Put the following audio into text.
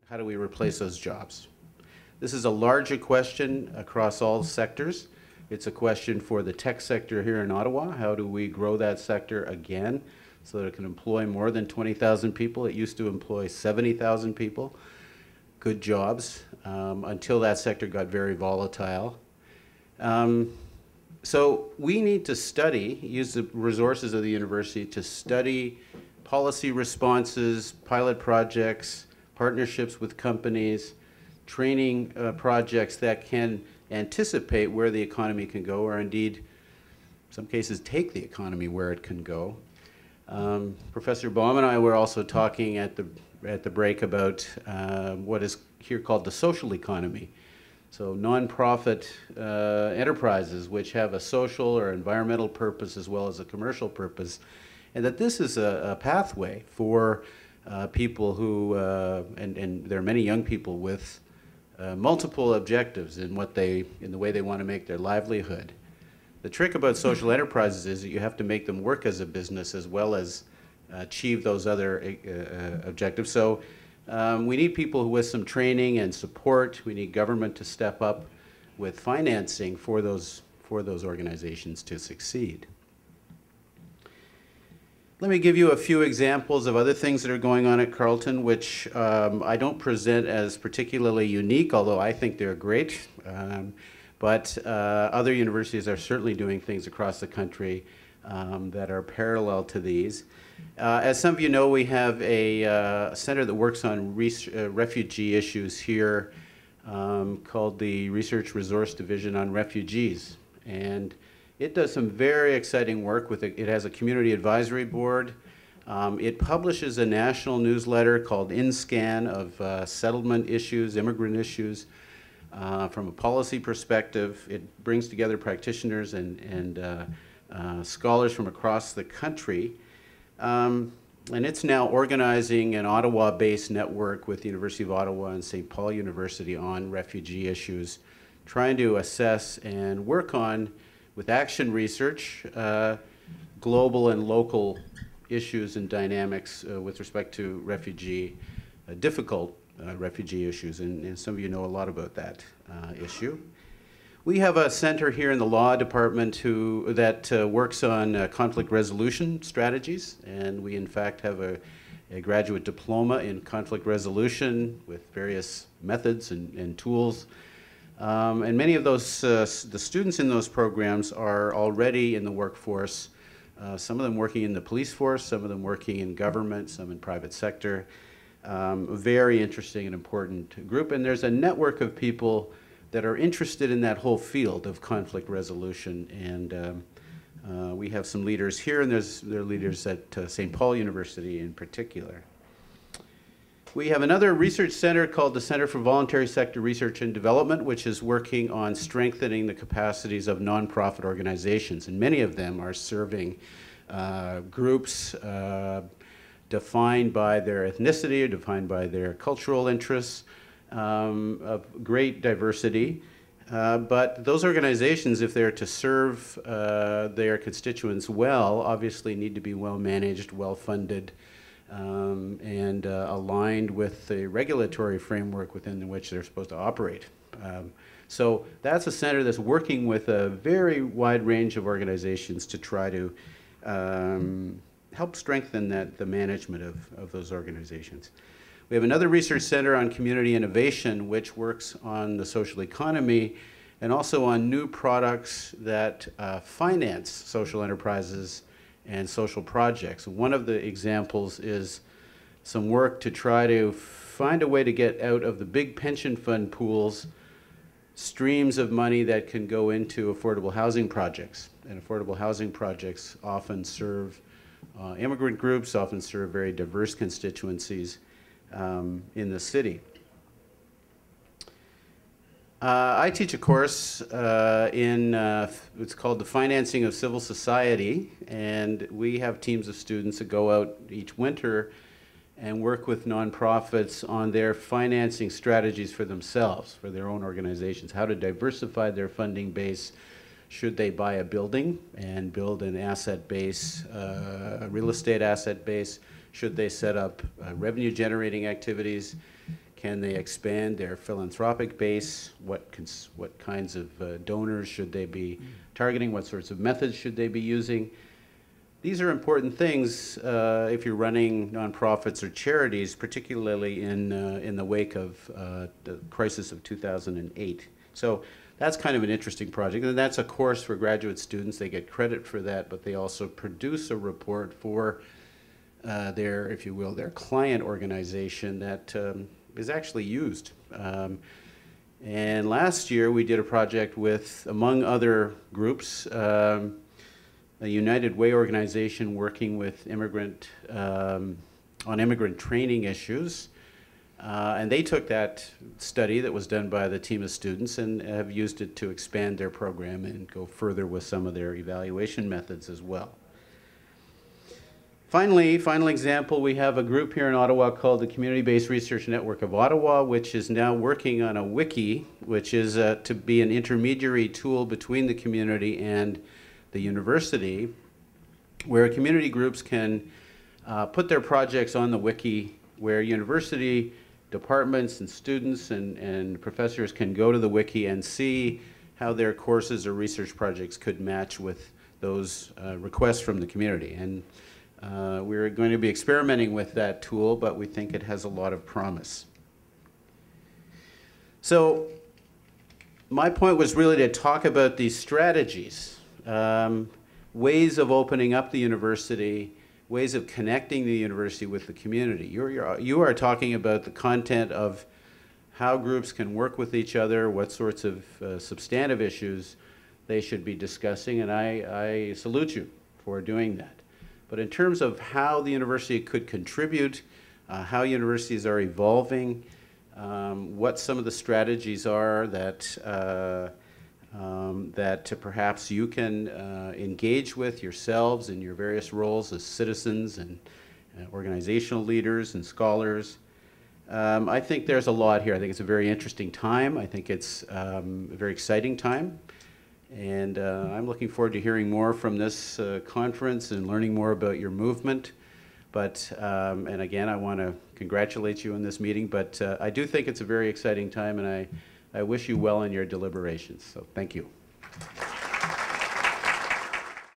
how do we replace those jobs? This is a larger question across all sectors. It's a question for the tech sector here in Ottawa. How do we grow that sector again so that it can employ more than 20,000 people? It used to employ 70,000 people, good jobs, until that sector got very volatile. So we need to study, use the resources of the university to study policy responses, pilot projects, partnerships with companies, training projects that can anticipate where the economy can go, or indeed, in some cases, take the economy where it can go. Professor Baum and I were also talking at the break about what is here called the social economy. So nonprofit enterprises which have a social or environmental purpose as well as a commercial purpose, and that this is a pathway for people who, and there are many young people with multiple objectives in the way they want to make their livelihood. The trick about social enterprises is that you have to make them work as a business as well as achieve those other objectives. So we need people with some training and support. We need government to step up with financing for those organizations to succeed. Let me give you a few examples of other things that are going on at Carleton, which I don't present as particularly unique, although I think they're great. But other universities are certainly doing things across the country that are parallel to these. As some of you know, we have a center that works on refugee issues here called the Research Resource Division on Refugees. And it does some very exciting work with it. It has a community advisory board. It publishes a national newsletter called InScan of settlement issues, immigrant issues, from a policy perspective. It brings together practitioners and scholars from across the country. And it's now organizing an Ottawa-based network with the University of Ottawa and St. Paul University on refugee issues, trying to assess and work on, with action research, global and local issues and dynamics with respect to difficult refugee issues, and some of you know a lot about that issue. We have a center here in the law department that works on conflict resolution strategies, and we in fact have a graduate diploma in conflict resolution with various methods and tools. And many of those, the students in those programs are already in the workforce, some of them working in the police force, some of them working in government, some in private sector. Very interesting and important group. And there's a network of people that are interested in that whole field of conflict resolution. And we have some leaders here, and there are leaders at St. Paul University in particular. We have another research center called the Center for Voluntary Sector Research and Development, which is working on strengthening the capacities of nonprofit organizations. And many of them are serving groups defined by their ethnicity or defined by their cultural interests, of great diversity. But those organizations, if they're to serve their constituents well, obviously need to be well managed, well funded, and aligned with the regulatory framework within which they're supposed to operate. So that's a center that's working with a very wide range of organizations to try to help strengthen the management of those organizations. We have another research center on community innovation, which works on the social economy and also on new products that finance social enterprises and social projects. One of the examples is some work to try to find a way to get out of the big pension fund pools streams of money that can go into affordable housing projects. And affordable housing projects often serve immigrant groups, often serve very diverse constituencies in the city. I teach a course it's called the Financing of Civil Society, and we have teams of students that go out each winter and work with nonprofits on their financing strategies for themselves, for their own organizations, how to diversify their funding base. Should they buy a building and build an asset base, a real estate asset base? Should they set up revenue generating activities? Can they expand their philanthropic base? What kinds of donors should they be targeting? What sorts of methods should they be using? These are important things if you're running nonprofits or charities, particularly in the wake of the crisis of 2008. So that's kind of an interesting project, and that's a course for graduate students. They get credit for that, but they also produce a report for their, if you will, their client organization that is actually used. And last year we did a project with, among other groups, a United Way organization working with on immigrant training issues. And they took that study that was done by the team of students and have used it to expand their program and go further with some of their evaluation methods as well. Finally, final example, we have a group here in Ottawa called the Community-Based Research Network of Ottawa, which is now working on a wiki, which is to be an intermediary tool between the community and the university, where community groups can put their projects on the wiki, where university departments and students and professors can go to the wiki and see how their courses or research projects could match with those requests from the community. And we're going to be experimenting with that tool, but we think it has a lot of promise. So my point was really to talk about these strategies, ways of opening up the university, ways of connecting the university with the community. You are talking about the content of how groups can work with each other, what sorts of substantive issues they should be discussing, and I salute you for doing that. But in terms of how the university could contribute, how universities are evolving, what some of the strategies are that perhaps you can engage with yourselves in your various roles as citizens and organizational leaders and scholars. I think there's a lot here. I think it's a very interesting time. I think it's a very exciting time. And I'm looking forward to hearing more from this conference and learning more about your movement. But, and again, I want to congratulate you on this meeting, but I do think it's a very exciting time, and I wish you well in your deliberations. So thank you.